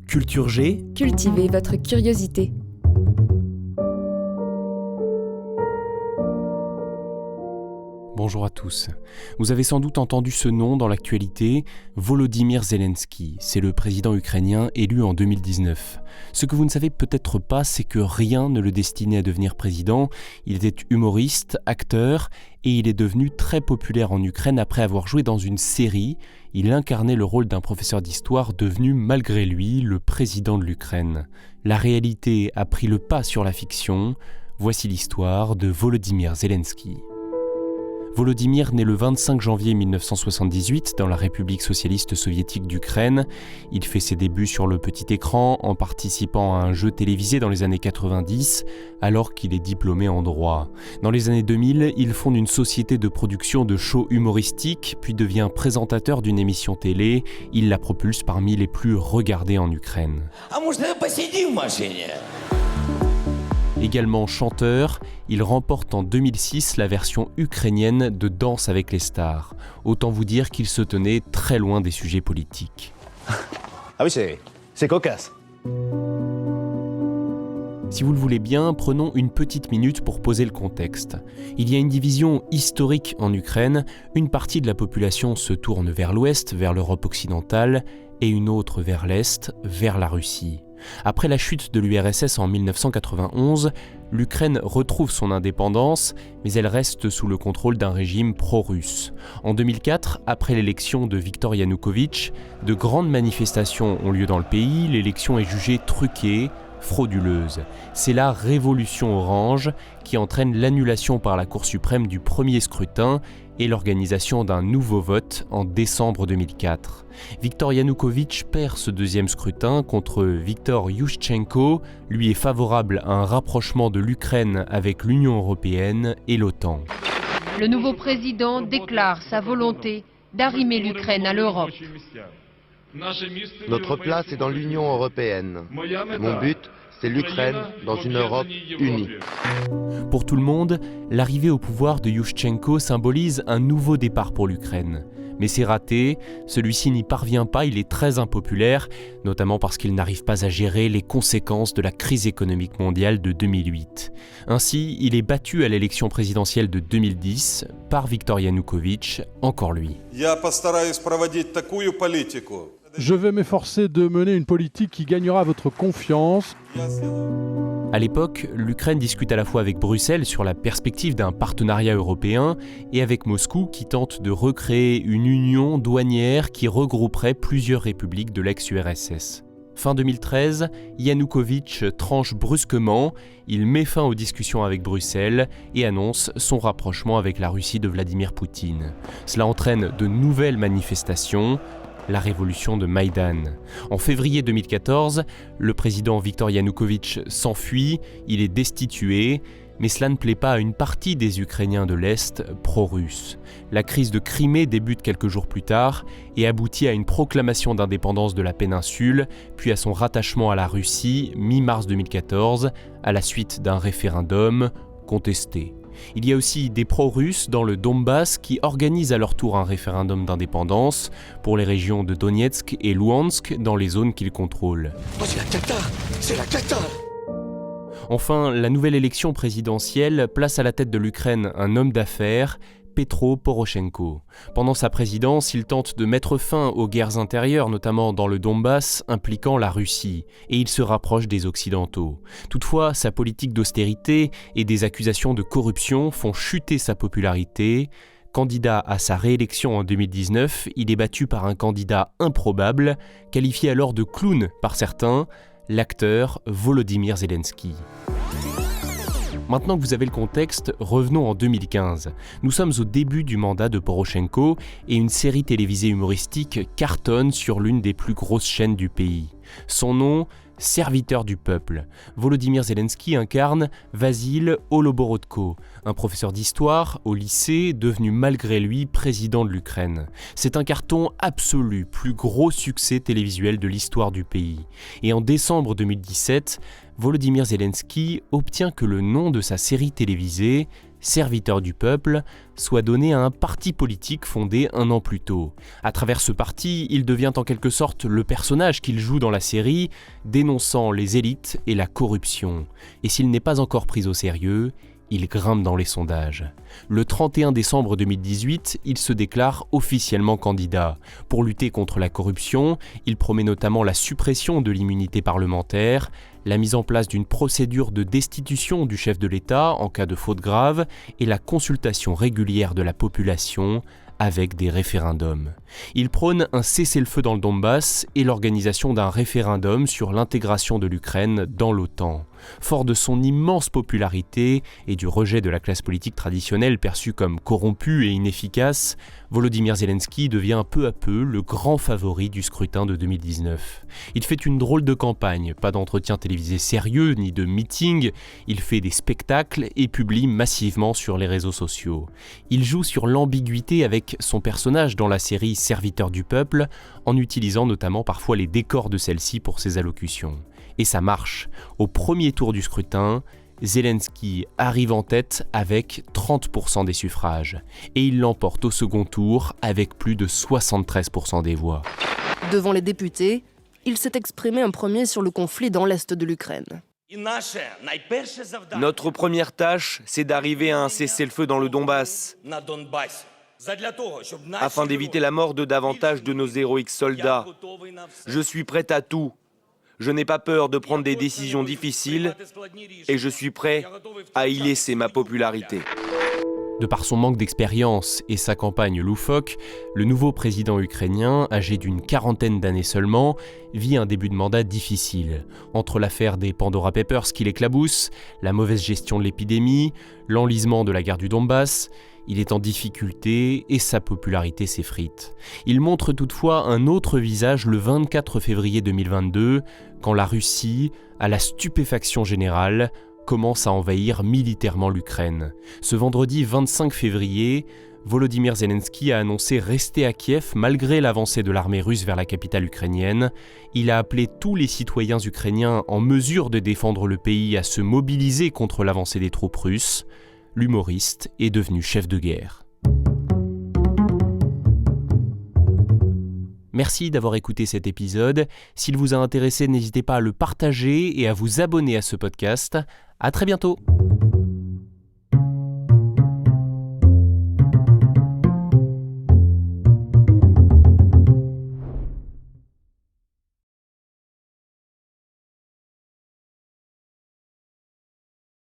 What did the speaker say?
Culture G, cultivez votre curiosité. Bonjour à tous. Vous avez sans doute entendu ce nom dans l'actualité, Volodymyr Zelensky. C'est le président ukrainien élu en 2019. Ce que vous ne savez peut-être pas, c'est que rien ne le destinait à devenir président. Il était humoriste, acteur, et il est devenu très populaire en Ukraine après avoir joué dans une série. Il incarnait le rôle d'un professeur d'histoire devenu, malgré lui, le président de l'Ukraine. La réalité a pris le pas sur la fiction. Voici l'histoire de Volodymyr Zelensky. Volodymyr naît le 25 janvier 1978 dans la République socialiste soviétique d'Ukraine. Il fait ses débuts sur le petit écran en participant à un jeu télévisé dans les années 90, alors qu'il est diplômé en droit. Dans les années 2000, il fonde une société de production de shows humoristiques, puis devient présentateur d'une émission télé. Il la propulse parmi les plus regardées en Ukraine. Également chanteur, il remporte en 2006 la version ukrainienne de Danse avec les stars. Autant vous dire qu'il se tenait très loin des sujets politiques. Ah oui, c'est cocasse. Si vous le voulez bien, prenons une petite minute pour poser le contexte. Il y a une division historique en Ukraine, une partie de la population se tourne vers l'ouest, vers l'Europe occidentale, et une autre vers l'est, vers la Russie. Après la chute de l'URSS en 1991, l'Ukraine retrouve son indépendance, mais elle reste sous le contrôle d'un régime pro-russe. En 2004, après l'élection de Viktor Yanukovych, de grandes manifestations ont lieu dans le pays, l'élection est jugée truquée, frauduleuse. C'est la révolution orange qui entraîne l'annulation par la Cour suprême du premier scrutin et l'organisation d'un nouveau vote en décembre 2004. Viktor Yanukovych perd ce deuxième scrutin contre Viktor Yushchenko, lui est favorable à un rapprochement de l'Ukraine avec l'Union européenne et l'OTAN. Le nouveau président déclare sa volonté d'arrimer l'Ukraine à l'Europe. Notre place est dans l'Union européenne. Mon but, c'est l'Ukraine dans une Europe unie. Pour tout le monde, l'arrivée au pouvoir de Yushchenko symbolise un nouveau départ pour l'Ukraine. Mais c'est raté, celui-ci n'y parvient pas, il est très impopulaire, notamment parce qu'il n'arrive pas à gérer les conséquences de la crise économique mondiale de 2008. Ainsi, il est battu à l'élection présidentielle de 2010 par Viktor Yanukovych, encore lui. Je vais m'efforcer de mener une politique qui gagnera votre confiance. À l'époque, l'Ukraine discute à la fois avec Bruxelles sur la perspective d'un partenariat européen et avec Moscou qui tente de recréer une union douanière qui regrouperait plusieurs républiques de l'ex-URSS. Fin 2013, Yanukovych tranche brusquement, il met fin aux discussions avec Bruxelles et annonce son rapprochement avec la Russie de Vladimir Poutine. Cela entraîne de nouvelles manifestations, la révolution de Maïdan. En février 2014, le président Viktor Yanukovych s'enfuit, il est destitué, mais cela ne plaît pas à une partie des Ukrainiens de l'Est pro-russes. La crise de Crimée débute quelques jours plus tard et aboutit à une proclamation d'indépendance de la péninsule, puis à son rattachement à la Russie mi-mars 2014, à la suite d'un référendum contesté. Il y a aussi des pro-russes dans le Donbass qui organisent à leur tour un référendum d'indépendance pour les régions de Donetsk et Louhansk dans les zones qu'ils contrôlent. Oh, c'est la cata. Enfin, la nouvelle élection présidentielle place à la tête de l'Ukraine un homme d'affaires, Petro Poroshenko. Pendant sa présidence, il tente de mettre fin aux guerres intérieures, notamment dans le Donbass, impliquant la Russie, et il se rapproche des Occidentaux. Toutefois, sa politique d'austérité et des accusations de corruption font chuter sa popularité. Candidat à sa réélection en 2019, il est battu par un candidat improbable, qualifié alors de clown par certains, l'acteur Volodymyr Zelensky. Maintenant que vous avez le contexte, revenons en 2015. Nous sommes au début du mandat de Poroshenko et une série télévisée humoristique cartonne sur l'une des plus grosses chaînes du pays. Son nom, Serviteur du peuple. Volodymyr Zelensky incarne Vasil Holoborodko, un professeur d'histoire au lycée devenu malgré lui président de l'Ukraine. C'est un carton absolu, plus gros succès télévisuel de l'histoire du pays. Et en décembre 2017, Volodymyr Zelensky obtient que le nom de sa série télévisée, serviteur du peuple, soit donné à un parti politique fondé un an plus tôt. À travers ce parti, il devient en quelque sorte le personnage qu'il joue dans la série, dénonçant les élites et la corruption. Et s'il n'est pas encore pris au sérieux, il grimpe dans les sondages. Le 31 décembre 2018, il se déclare officiellement candidat. Pour lutter contre la corruption, il promet notamment la suppression de l'immunité parlementaire, la mise en place d'une procédure de destitution du chef de l'État en cas de faute grave et la consultation régulière de la population avec des référendums. Il prône un cessez-le-feu dans le Donbass et l'organisation d'un référendum sur l'intégration de l'Ukraine dans l'OTAN. Fort de son immense popularité et du rejet de la classe politique traditionnelle perçue comme corrompue et inefficace, Volodymyr Zelensky devient peu à peu le grand favori du scrutin de 2019. Il fait une drôle de campagne, pas d'entretien télévisé sérieux ni de meeting, il fait des spectacles et publie massivement sur les réseaux sociaux. Il joue sur l'ambiguïté avec son personnage dans la série Serviteur du peuple, en utilisant notamment parfois les décors de celle-ci pour ses allocutions. Et ça marche. Au premier tour du scrutin, Zelensky arrive en tête avec 30% des suffrages. Et il l'emporte au second tour avec plus de 73% des voix. Devant les députés, il s'est exprimé en premier sur le conflit dans l'est de l'Ukraine. Notre première tâche, c'est d'arriver à un cessez-le-feu dans le Donbass, afin d'éviter la mort de davantage de nos héroïques soldats. Je suis prêt à tout. Je n'ai pas peur de prendre des décisions difficiles et je suis prêt à y laisser ma popularité. De par son manque d'expérience et sa campagne loufoque, le nouveau président ukrainien, âgé d'une quarantaine d'années seulement, vit un début de mandat difficile. Entre l'affaire des Pandora Papers qui l'éclabousse, la mauvaise gestion de l'épidémie, l'enlisement de la guerre du Donbass, il est en difficulté et sa popularité s'effrite. Il montre toutefois un autre visage le 24 février 2022, quand la Russie, à la stupéfaction générale, commence à envahir militairement l'Ukraine. Ce vendredi 25 février, Volodymyr Zelensky a annoncé rester à Kiev malgré l'avancée de l'armée russe vers la capitale ukrainienne. Il a appelé tous les citoyens ukrainiens en mesure de défendre le pays à se mobiliser contre l'avancée des troupes russes. L'humoriste est devenu chef de guerre. Merci d'avoir écouté cet épisode. S'il vous a intéressé, n'hésitez pas à le partager et à vous abonner à ce podcast. À très bientôt.